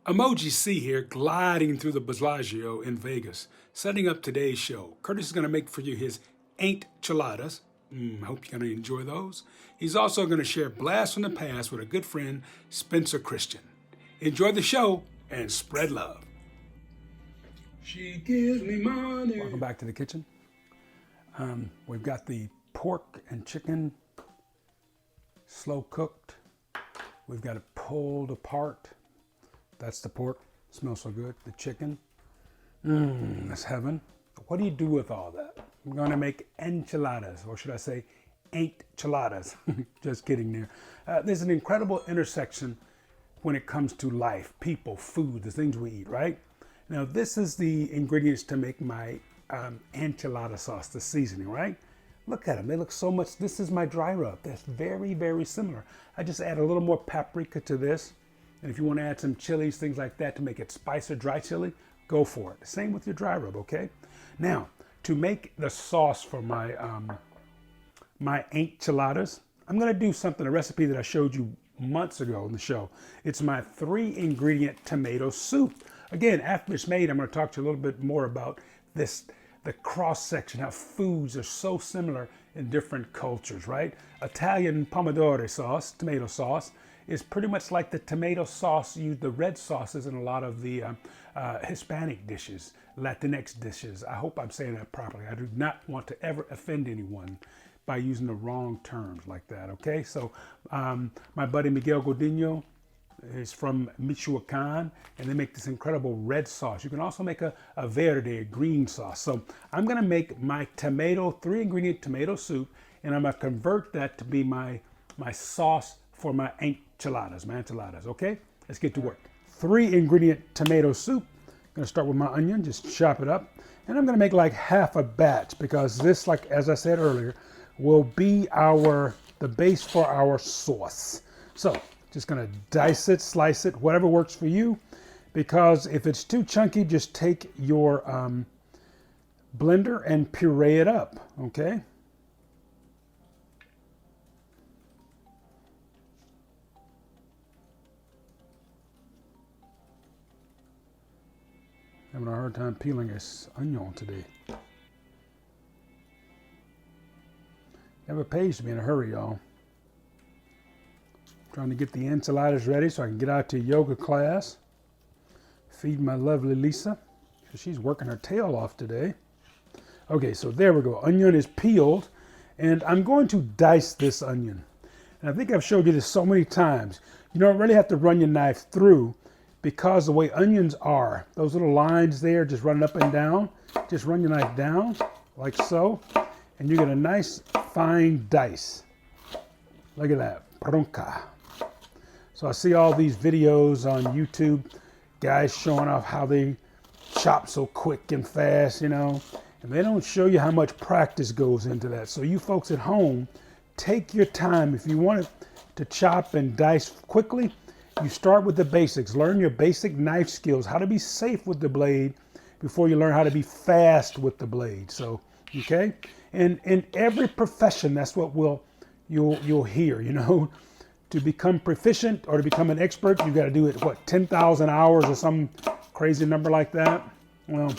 Emoji C here, gliding through the Bellagio in Vegas, setting up today's show. Curtis is going to make for you his Enchiladas. I hope you're going to enjoy those. He's also going to share blasts from the past with a good friend, Spencer Christian. Enjoy the show and spread love. She gives me money. Welcome back to the kitchen. We've got the pork and chicken slow cooked. We've got it pulled apart. That's the pork. Smells so good. The chicken. That's heaven. What do you do with all that? I'm going to make enchiladas, or should I say ain't-chiladas. Just kidding there. There's an incredible intersection when it comes to life, people, food, the things we eat, right? Now, this is the ingredients to make my enchilada sauce, the seasoning, right? Look at them. They look so much. This is my dry rub. That's very, very similar. I just add a little more paprika to this. And if you want to add some chilies, things like that to make it spice or dry chili, go for it. Same with your dry rub, okay? Now, to make the sauce for my my enchiladas, I'm going to do something, a recipe that I showed you months ago in the show. It's my 3-ingredient tomato soup. Again, after it's made, I'm going to talk to you a little bit more about this, the cross-section, how foods are so similar in different cultures, right? Italian pomodoro sauce, tomato sauce, is pretty much like the tomato sauce used, the red sauces in a lot of the Hispanic dishes, Latinx dishes. I hope I'm saying that properly. I do not want to ever offend anyone by using the wrong terms like that, okay? So my buddy Miguel Godinho is from Michoacan, and they make this incredible red sauce. You can also make a verde, a green sauce. So I'm gonna make my 3-ingredient tomato soup, and I'm gonna convert that to be my sauce for my enchiladas, okay? Let's get to work. 3-ingredient tomato soup. I'm gonna start with my onion, just chop it up. And I'm gonna make like half a batch because this, like as I said earlier, will be the base for our sauce. So just gonna dice it, slice it, whatever works for you. Because if it's too chunky, just take your blender and puree it up, okay? Having a hard time peeling this onion today. Never pays to be in a hurry, y'all. Trying to get the enchiladas ready so I can get out to yoga class. Feed my lovely Lisa. She's working her tail off today. Okay, so there we go. Onion is peeled, and I'm going to dice this onion. And I think I've showed you this so many times. You don't really have to run your knife through, because the way onions are, those little lines there, just running up and down, just run your knife down like so, and you get a nice fine dice. Look at that, bronca. So I see all these videos on YouTube, guys showing off how they chop so quick and fast, you know, and they don't show you how much practice goes into that. So you folks at home, take your time. If you want to chop and dice quickly, you start with the basics. Learn your basic knife skills, how to be safe with the blade before you learn how to be fast with the blade. So, okay? And in every profession, that's what you'll hear, you know. To become proficient or to become an expert, you got to do it, what, 10,000 hours or some crazy number like that? Well,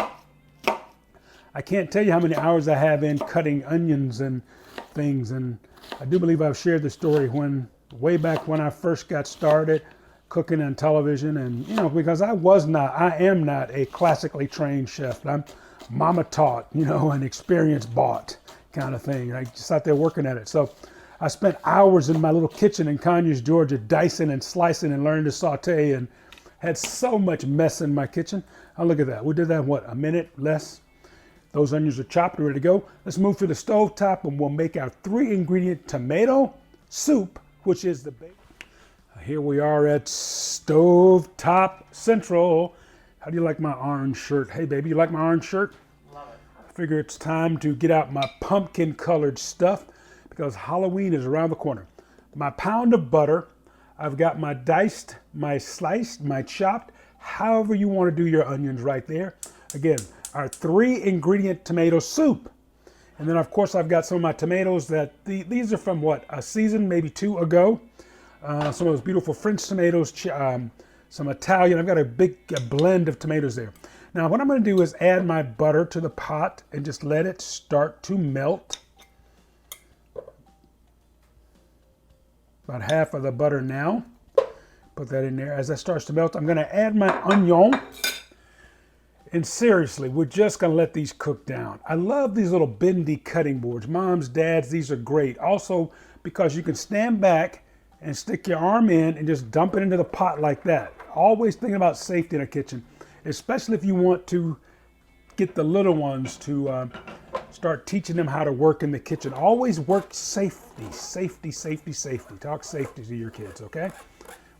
I can't tell you how many hours I have in cutting onions and things. And I do believe I've shared the story way back when I first got started cooking on television, and you know, because I am not a classically trained chef. I'm mama taught, you know, and experience bought kind of thing. I just out there working at it. So I spent hours in my little kitchen in Conyers, Georgia, dicing and slicing and learning to saute, and had so much mess in my kitchen. Oh, look at that. We did that in what, a minute less? Those onions are chopped, ready to go. Let's move to the stove top, and we'll make our 3-ingredient tomato soup, which is the base. Here we are at Stovetop Central. How do you like my orange shirt? Hey, baby, you like my orange shirt? Love it. I figure it's time to get out my pumpkin-colored stuff because Halloween is around the corner. My pound of butter. I've got my diced, my sliced, my chopped, however you want to do your onions right there. Again, our 3-ingredient tomato soup. And then, of course, I've got some of my tomatoes that, these are from what, a season, maybe 2 ago. Some of those beautiful French tomatoes some Italian. I've got a blend of tomatoes there. Now what I'm going to do is add my butter to the pot and just let it start to melt. About half of the butter now. Put that in there. As that starts to melt, I'm going to add my onion. And seriously, we're just going to let these cook down. I love these little bendy cutting boards. Moms, dads, these are great. Also, because you can stand back and stick your arm in and just dump it into the pot like that. Always thinking about safety in a kitchen, especially if you want to get the little ones to start teaching them how to work in the kitchen. Always work safety, safety, safety, safety. Talk safety to your kids, okay?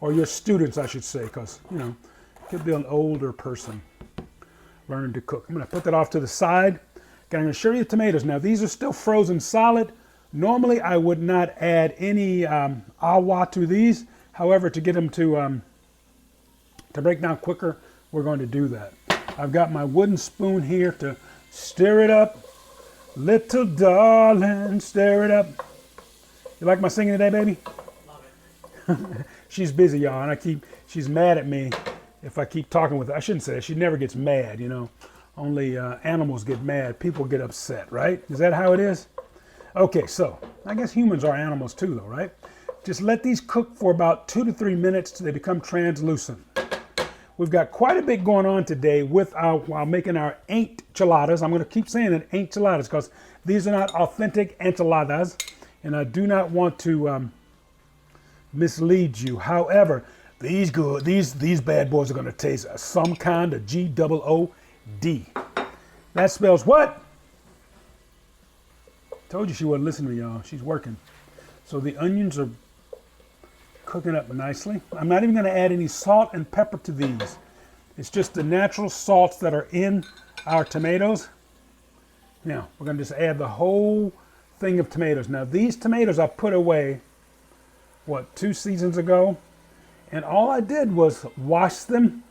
Or your students, I should say, because, you know, it could be an older person learning to cook. I'm going to put that off to the side. Okay, I'm going to show you the tomatoes. Now, these are still frozen solid. Normally, I would not add any agua to these. However, to get them to break down quicker, we're going to do that. I've got my wooden spoon here to stir it up. Little darling, stir it up. You like my singing today, baby? Love it. She's busy, y'all, and she's mad at me if I keep talking with her. I shouldn't say that. She never gets mad, you know. Only animals get mad. People get upset, right? Is that how it is? Okay, so I guess humans are animals too, though, right? Just let these cook for about 2 to 3 minutes till they become translucent. We've got quite a bit going on today while making our enchiladas. I'm going to keep saying it, enchiladas, because these are not authentic enchiladas, and I do not want to mislead you. However, these bad boys are going to taste some kind of G-O-O-D. That spells what? Told you she wasn't listening to me, y'all. She's working. So the onions are cooking up nicely. I'm not even going to add any salt and pepper to these. It's just the natural salts that are in our tomatoes. Now, we're going to just add the whole thing of tomatoes. Now, these tomatoes I put away, 2 seasons ago? And all I did was wash them,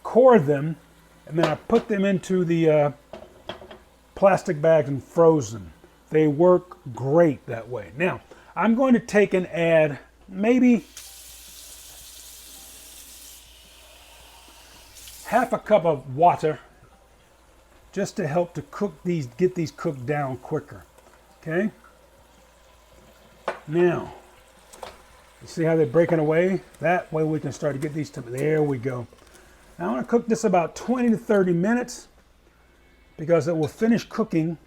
core them, and then I put them into the plastic bags and froze them. They work great that way. Now, I'm going to take and add maybe half a cup of water just to help to get these cooked down quicker. Okay? Now, you see how they're breaking away? That way we can start to get these to, there we go. Now I'm going to cook this about 20 to 30 minutes because it will finish cooking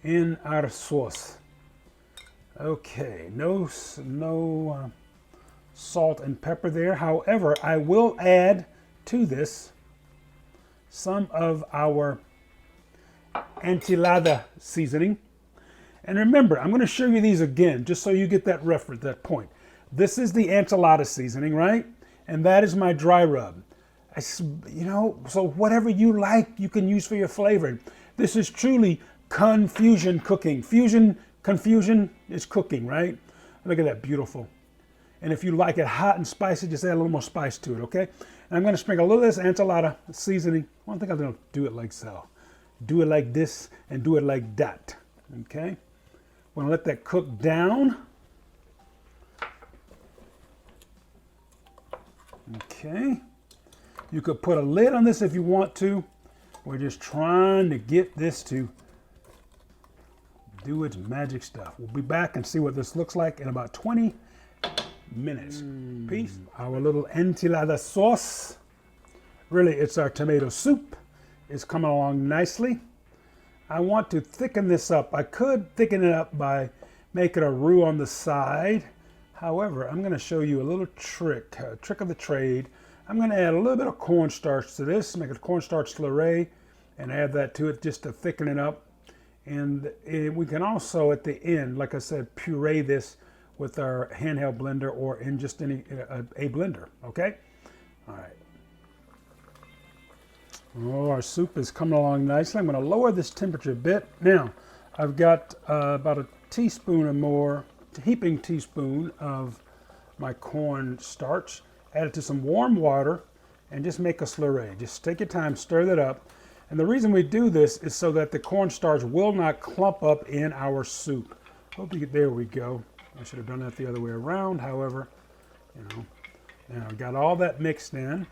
in our sauce. Okay, no salt and pepper there. However, I will add to this some of our enchilada seasoning. And remember, I'm going to show you these again, just so you get that reference, that point. This is the enchilada seasoning, right? And that is my dry rub. So whatever you like, you can use for your flavoring. This is truly confusion cooking. Confusion is cooking, right? Look at that, beautiful. And if you like it hot and spicy, just add a little more spice to it, okay? And I'm going to sprinkle a little of this enchilada seasoning. I don't think I'm going to do it like so. Do it like this and do it like that, okay? We're going to let that cook down. Okay. You could put a lid on this if you want to. We're just trying to get this to do its magic stuff. We'll be back and see what this looks like in about 20 minutes. Peace. Our little enchilada sauce. Really, it's our tomato soup. It's coming along nicely. I want to thicken this up. I could thicken it up by making a roux on the side. However, I'm going to show you a little trick, a trick of the trade. I'm going to add a little bit of cornstarch to this, make a cornstarch slurry, and add that to it just to thicken it up. And we can also, at the end, like I said, puree this with our handheld blender or in just a blender, okay? All right. Oh, our soup is coming along nicely. I'm going to lower this temperature a bit. Now, I've got about a teaspoon or more, a heaping teaspoon of my corn starch. Add it to some warm water and just make a slurry. Just take your time, stir that up. And the reason we do this is so that the cornstarch will not clump up in our soup. There we go. I should have done that the other way around. However, you know. Now, got all that mixed in.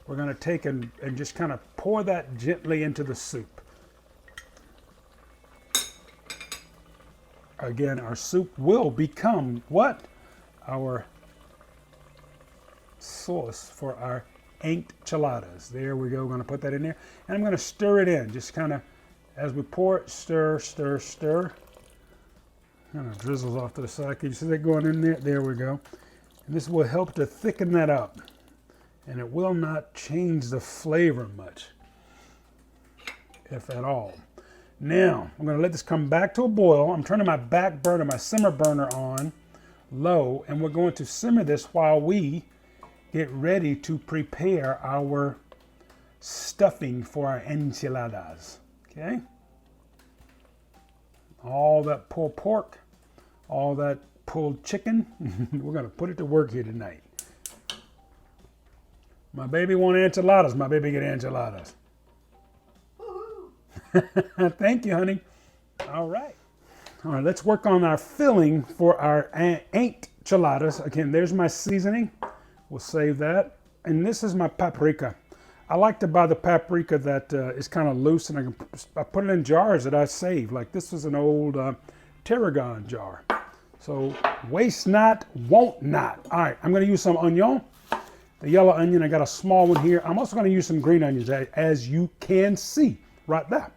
We're going to take and just kind of pour that gently into the soup. Again, our soup will become what? Our sauce for our enchiladas. There we go. We're going to put that in there. And I'm going to stir it in. Just kind of, as we pour it, stir, stir, stir. Kind of drizzles off to the side. Can you see that going in there? There we go. And this will help to thicken that up. And it will not change the flavor much, if at all. Now, I'm going to let this come back to a boil. I'm turning my back burner, my simmer burner on low, and we're going to simmer this while we get ready to prepare our stuffing for our enchiladas. Okay? All that pulled pork, all that pulled chicken, we're going to put it to work here tonight. My baby want enchiladas. My baby get enchiladas. Thank you, honey. All right. All right, let's work on our filling for our enchiladas. Again, there's my seasoning. We'll save that. And this is my paprika. I like to buy the paprika that is kind of loose, and I put it in jars that I save. Like this was an old tarragon jar. So waste not, want not. All right, I'm going to use some onion. The yellow onion, I got a small one here. I'm also going to use some green onions, as you can see right there.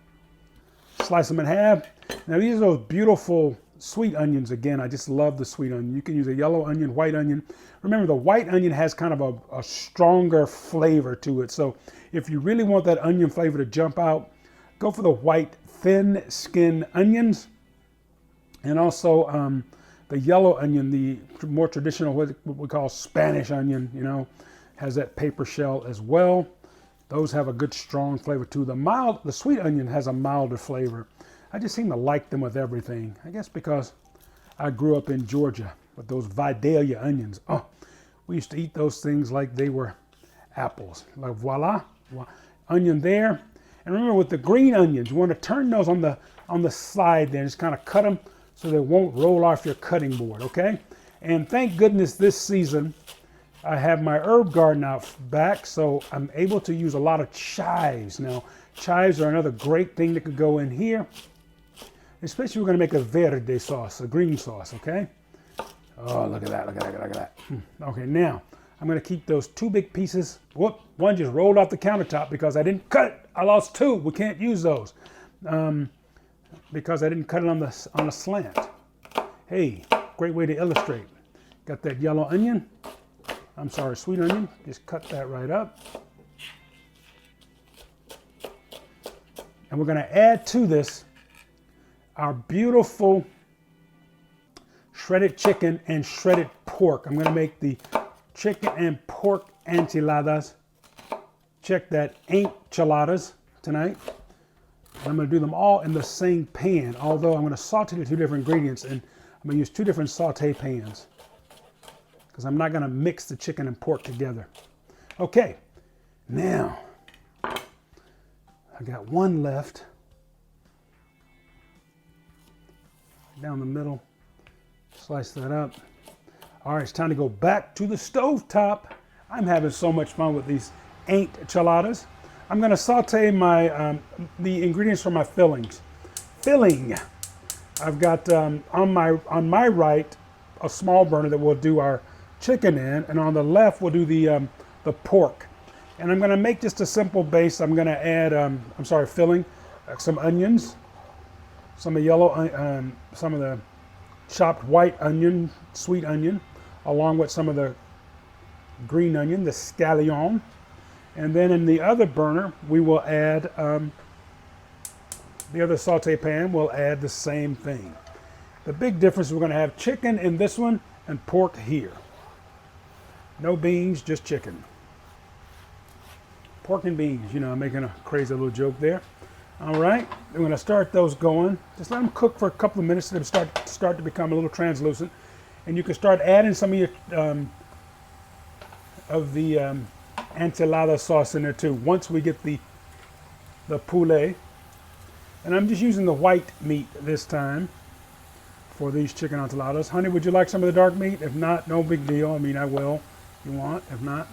Slice them in half. Now these are those beautiful sweet onions. Again, I just love the sweet onion. You can use a yellow onion, white onion. Remember, the white onion has kind of a stronger flavor to it. So if you really want that onion flavor to jump out, go for the white thin skin onions. And also the yellow onion, the more traditional, what we call Spanish onion, you know, has that paper shell as well. Those have a good strong flavor too. The sweet onion has a milder flavor. I just seem to like them with everything. I guess because I grew up in Georgia with those Vidalia onions. Oh, we used to eat those things like they were apples. Like voila, onion there. And remember, with the green onions, you want to turn those on the side there, just kind of cut them so they won't roll off your cutting board, okay? And thank goodness this season I have my herb garden out back, so I'm able to use a lot of chives. Now, chives are another great thing that could go in here, especially we're going to make a verde sauce, a green sauce, okay? Oh, look at that, look at that, look at that. Okay, now, I'm going to keep those two big pieces. Whoop, one just rolled off the countertop because I didn't cut it. I lost two. We can't use those because I didn't cut it on a slant. Hey, great way to illustrate. Got that yellow onion. I'm sorry, sweet onion. Just cut that right up. And we're going to add to this our beautiful shredded chicken and shredded pork. I'm going to make the chicken and pork enchiladas. Check that, enchiladas tonight. I'm going to do them all in the same pan, although I'm going to saute the two different ingredients, and I'm going to use two different saute pans because I'm not going to mix the chicken and pork together. Okay, now I got one left down the middle. Slice that up. All right, it's time to go back to the stovetop. I'm having so much fun with these enchiladas. I'm going to saute my the ingredients for my fillings. Filling. I've got on my right a small burner that we'll do our chicken in, and on the left we'll do the pork. And I'm going to make just a simple base. I'm going to add filling, some onions, some of yellow, some of the chopped white onion, sweet onion, along with some of the green onion, the scallion. And then in the other burner, we will add, the other saute pan, we'll add the same thing. The big difference, we're going to have chicken in this one and pork here. No beans, just chicken. Pork and beans, you know, I'm making a crazy little joke there. All right, we're going to start those going. Just let them cook for a couple of minutes so they start to become a little translucent. And you can start adding some of your enchilada sauce in there too, once we get the poulet. And I'm just using the white meat this time for these chicken enchiladas. Honey, would you like some of the dark meat? If not, no big deal. I mean, I will. You want? If not,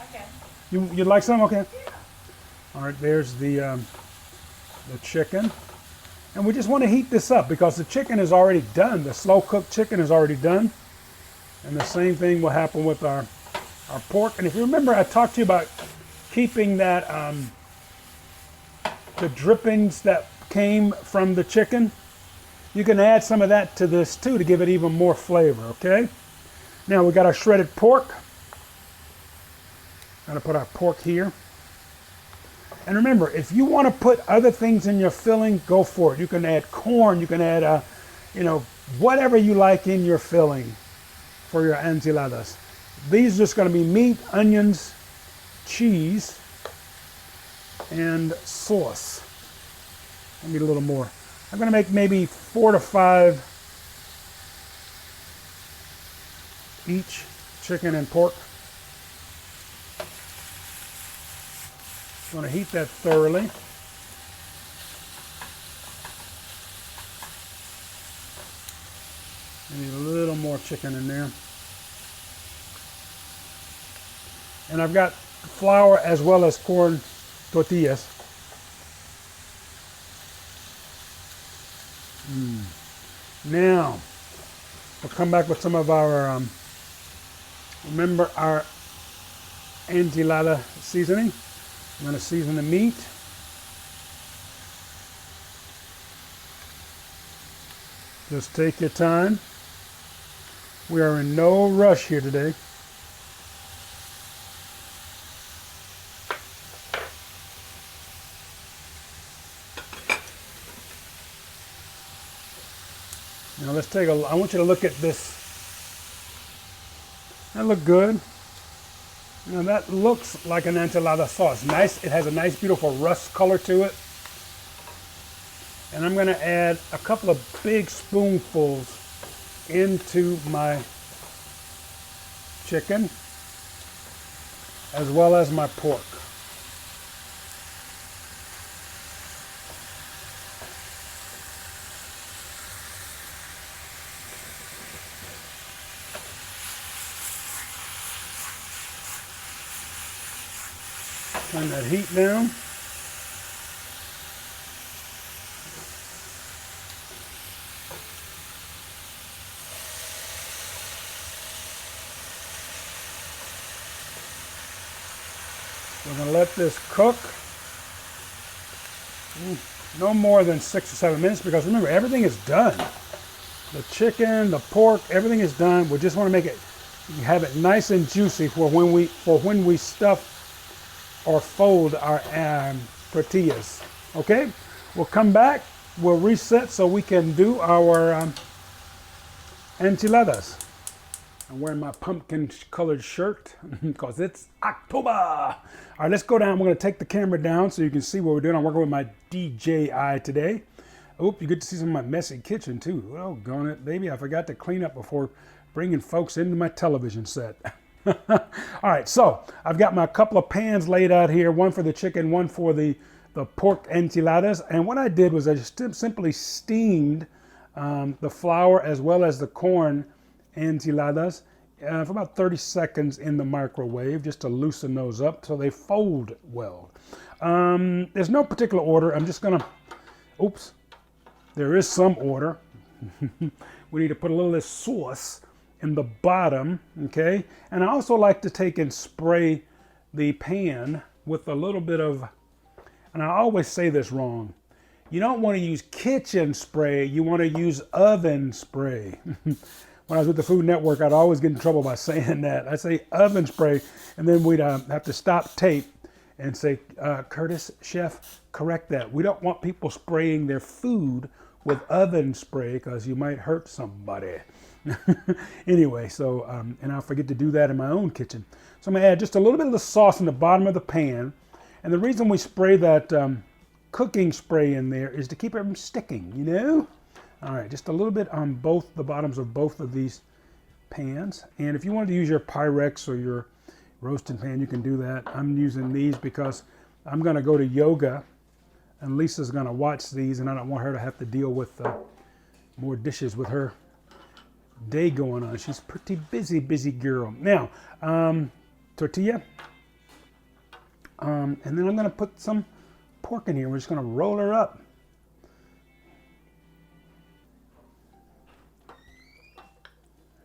Okay. you'd like some? Okay. All right. There's the chicken, and we just want to heat this up because the chicken is already done. The slow cooked chicken is already done, and the same thing will happen with our pork. And if you remember, I talked to you about keeping that the drippings that came from the chicken. You can add some of that to this too to give it even more flavor, okay? Now we got our shredded pork. Gotta put our pork here. And remember, if you want to put other things in your filling, go for it. You can add corn, you can add, whatever you like in your filling for your enchiladas. These are just gonna be meat, onions, cheese, and sauce. I need a little more. I'm going to make maybe 4 to 5 each, chicken and pork. I'm going to heat that thoroughly. I need a little more chicken in there. And I've got flour as well as corn tortillas. Now, we'll come back with some of our, remember our enchilada seasoning. I'm going to season the meat. Just take your time. We are in no rush here today. Now let's take I want you to look at this. That look good. Now that looks like an enchilada sauce. Nice, it has a nice beautiful rust color to it. And I'm gonna add a couple of big spoonfuls into my chicken as well as my pork. Turn that heat down. We're going to let this cook no more than 6 or 7 minutes because remember, everything is done. The chicken, the pork, everything is done. We just want to make it, have it nice and juicy for when we stuff or fold our tortillas. Okay, we'll come back, we'll reset so we can do our enchiladas. I'm wearing my pumpkin colored shirt because it's October. All right, let's go down. We're going to take the camera down so you can see what we're doing. I'm working with my DJI today. Oop, you get to see some of my messy kitchen too. Oh, gone it, baby. I forgot to clean up before bringing folks into my television set. All right, so I've got my couple of pans laid out here, one for the chicken, one for the pork enchiladas. And what I did was I just simply steamed the flour as well as the corn enchiladas for about 30 seconds in the microwave just to loosen those up so they fold well. There's no particular order. I'm just gonna, oops, there is some order. We need to put a little of this sauce in the bottom, okay? And I also like to take and spray the pan with a little bit of, and I always say this wrong, you don't want to use kitchen spray, you want to use oven spray. When I was with the Food Network, I'd always get in trouble by saying that. I say oven spray, and then we'd have to stop tape and say, Curtis, chef, correct that. We don't want people spraying their food with oven spray because you might hurt somebody. Anyway, so, and I'll forget to do that in my own kitchen. So I'm gonna add just a little bit of the sauce in the bottom of the pan. And the reason we spray that cooking spray in there is to keep it from sticking, you know? All right, just a little bit on both the bottoms of both of these pans. And if you wanted to use your Pyrex or your roasting pan, you can do that. I'm using these because I'm gonna go to yoga and Lisa's gonna watch these and I don't want her to have to deal with more dishes with her day going on. She's pretty busy girl. Now, tortilla. And then I'm going to put some pork in here. We're just going to roll her up.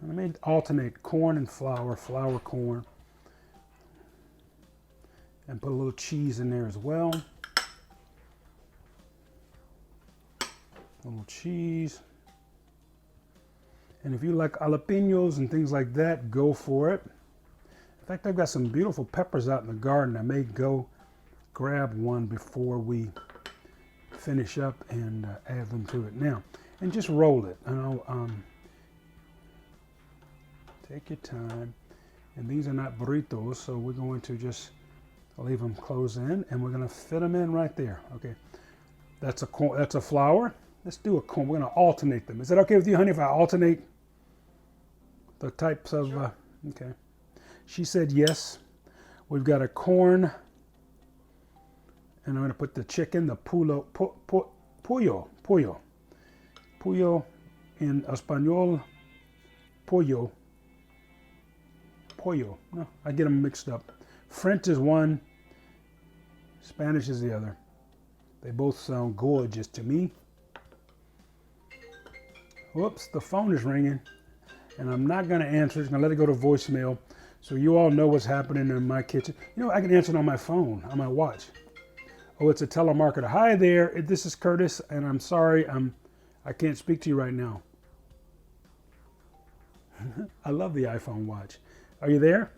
Let me alternate corn and flour, corn. And put a little cheese in there as well. A little cheese. And if you like jalapenos and things like that, go for it. In fact, I've got some beautiful peppers out in the garden. I may go grab one before we finish up and add them to it now. And just roll it. Take your time. And these are not burritos, so we're going to just leave them close in, and we're going to fit them in right there. Okay, that's a flour. Let's do a corn. We're going to alternate them. Is that okay with you, honey, if I alternate the types of? Sure. Okay. She said yes. We've got a corn, and I'm going to put the chicken, the pollo in español, pollo. No, I get them mixed up. French is one, Spanish is the other. They both sound gorgeous to me. Whoops, the phone is ringing, and I'm not going to answer. It's going to let it go to voicemail, so you all know what's happening in my kitchen. You know, I can answer it on my phone, on my watch. Oh, it's a telemarketer. Hi there, this is Curtis, and I'm sorry, I can't speak to you right now. I love the iPhone watch. Are you there?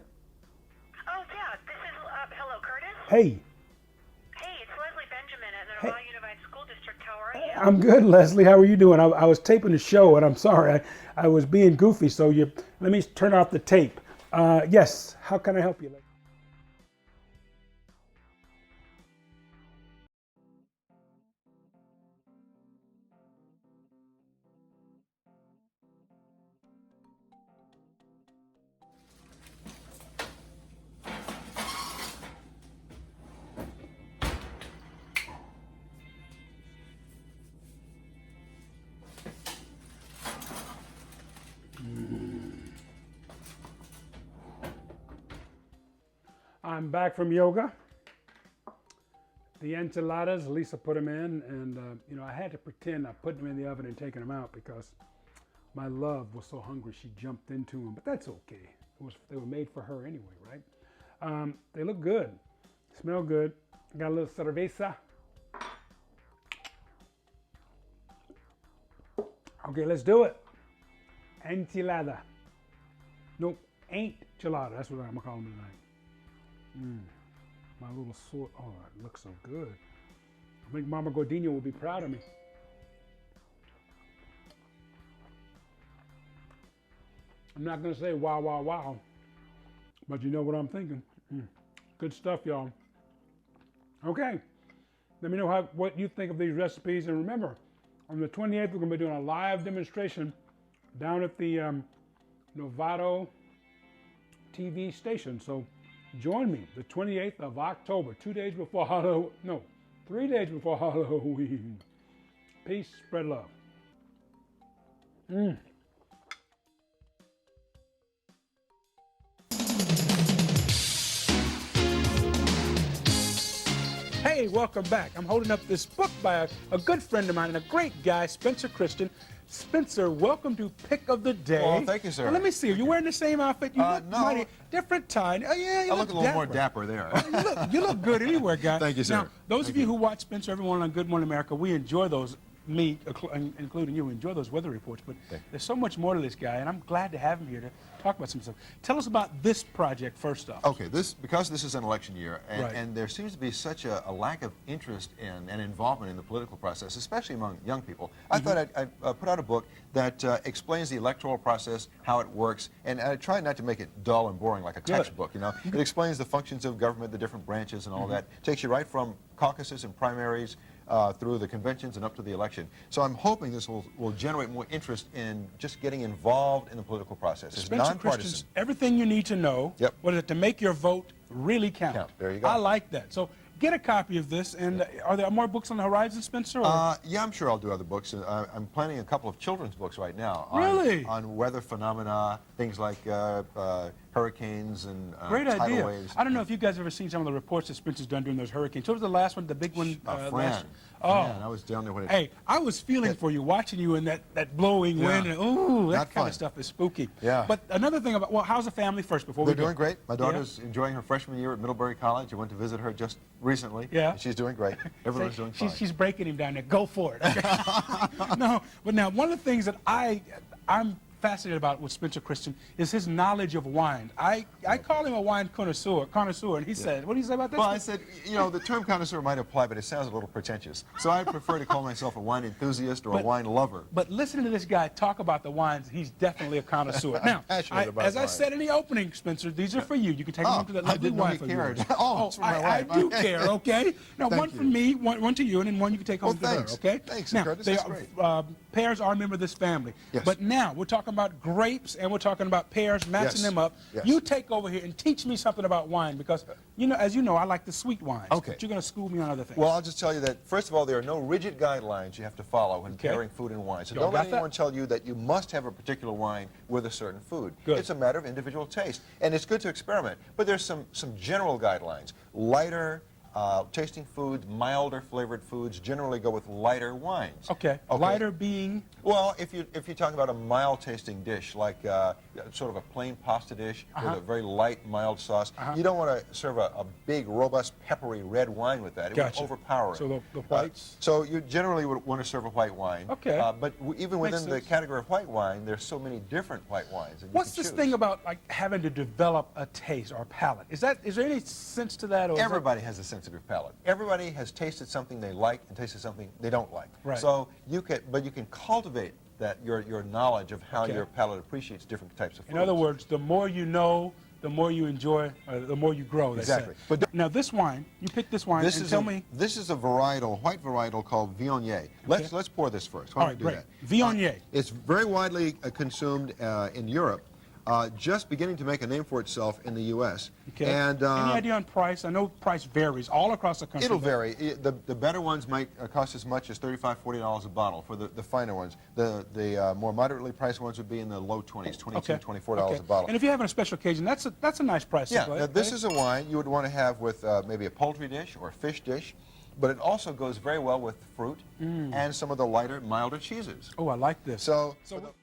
Oh, yeah. This is, hello, Curtis? Hey. Hey, it's Leslie Benjamin at the Ramallah Unified School District. How are you? I'm good, Leslie. How are you doing? I was taping the show, and I'm sorry. I was being goofy, so let me turn off the tape. Yes, how can I help you? I'm back from yoga. The enchiladas, Lisa put them in, and I had to pretend I put them in the oven and taken them out because my love was so hungry she jumped into them. But that's okay. They were made for her anyway, right? They look good, smell good. Got a little cerveza. Okay, let's do it. Enchilada. Nope, ain't chilada. That's what I'm gonna call them tonight. My little sword. Oh, it looks so good. I think Mama Gordino will be proud of me. I'm not going to say wow, wow, wow, but you know what I'm thinking. Good stuff, y'all. Okay, let me know what you think of these recipes. And remember, on the 28th, we're going to be doing a live demonstration down at the Novato TV station. So join me the 28th of October, 3 days before Halloween. Peace, spread love. Hey, welcome back. I'm holding up this book by a good friend of mine and a great guy, Spencer Christian. Spencer, welcome to Pick of the Day. Well, thank you, sir. Well, let me see. Are you wearing the same outfit? You look no. mighty different tie. Oh, yeah, you I look a little dapper. more dapper there. You look good anywhere, guy. Thank you, sir. Now, those Thank of you you. who watch Spencer Everyone on Good Morning America, we enjoy those. Me, including you, enjoy those weather reports. But there's so much more to this guy, and I'm glad to have him here to talk about some stuff. Tell us about this project first off. Okay, because this is an election year, and, Right. and there seems to be such a lack of interest in and involvement in the political process, especially among young people, I thought I'd put out a book that explains the electoral process, how it works, and I try not to make it dull and boring like a textbook, you know. It explains the functions of government, the different branches and all that. Takes you right from caucuses and primaries through the conventions and up to the election. So I'm hoping this will generate more interest in just getting involved in the political process. It's Spencer nonpartisan. Christian's everything you need to know. Yep. What is it to make your vote really count? There you go. I like that. So get a copy of this. And are there more books on the horizon, Spencer? Or? Yeah, I'm sure I'll do other books. I'm planning a couple of children's books right now. Really? On weather phenomena, things like hurricanes and Great tidal idea. waves. I don't know if you guys have ever seen some of the reports that Spencer's done during those hurricanes. What was the last one, the big one? Fran. Oh. Man, I was down there when it... Hey, I was feeling for you, watching you in that blowing wind. And, ooh, that Not kind fun. of stuff is spooky. Yeah. But another thing about, well, how's the family first before They're we go? doing great. My daughter's enjoying her freshman year at Middlebury College. I went to visit her just recently. Yeah. And she's doing great. Everyone's doing fine. She's breaking him down there. Go for it. Okay. No, but now one of the things that I'm fascinated about with Spencer Christian is his knowledge of wine. I call him a wine connoisseur, and he said, what do you say about that? Well, I said, you know, the term connoisseur might apply, but it sounds a little pretentious. So I prefer to call myself a wine enthusiast or a wine lover. But listening to this guy talk about the wines, he's definitely a connoisseur. Now, passionate about as I wine. said in the opening, Spencer, these are for you. You can take them home to that I lovely didn't know wife you of cared. yours. Oh, it's for my I wife. do care, okay? Now, Thank one you. for me, one to you, and then one you can take home to thanks. her, okay? Thanks, now, Curtis. they That's are, great. pears are a member of this family. Yes. But now, we're talking about grapes, and we're talking about pears, matching Yes. them up. Yes. You take over here and teach me something about wine, because, you know, as you know, I like the sweet wines. Okay. But you're going to school me on other things. Well, I'll just tell you that, first of all, there are no rigid guidelines you have to follow when Okay. pairing food and wine. So Y'all don't let got that? anyone tell you that you must have a particular wine with a certain food. Good. It's a matter of individual taste. And it's good to experiment. But there's some general guidelines. Lighter tasting foods, milder flavored foods generally go with lighter wines. okay. Lighter being... Well, if you talk about a mild tasting dish, like sort of a plain pasta dish with a very light, mild sauce, you don't want to serve a big, robust, peppery red wine with that. It Gotcha. would overpower it. So the whites? So you generally would want to serve a white wine. Okay. But even Makes within the sense. category of white wine, there's so many different white wines that you What's can this choose. thing about like having to develop a taste or a palate? Is there any sense to that? Or is Everybody has a sensitive palate. Everybody has tasted something they like and tasted something they don't like. Right. So you can cultivate that your knowledge of how Okay. your palate appreciates different types of foods. in other words, the more you know, the more you enjoy, the more you grow. They Exactly. say. But now this wine, you picked this wine, and tell me. This is a varietal, white varietal called Viognier. Let's pour this first. Why All don't we right, do great. that? Viognier. It's very widely consumed in Europe. Just beginning to make a name for itself in the U.S. Okay. And any idea on price? I know price varies all across the country. it'll but- vary. The better ones might cost as much as $35, $40 a bottle for the finer ones. The more moderately priced ones would be in the low 20s, $22, Okay. $24 okay. a bottle. And if you're having a special occasion, that's a nice price. Yeah, right? now this is a wine you would want to have with maybe a poultry dish or a fish dish, but it also goes very well with fruit and some of the lighter, milder cheeses. Oh, I like this. So So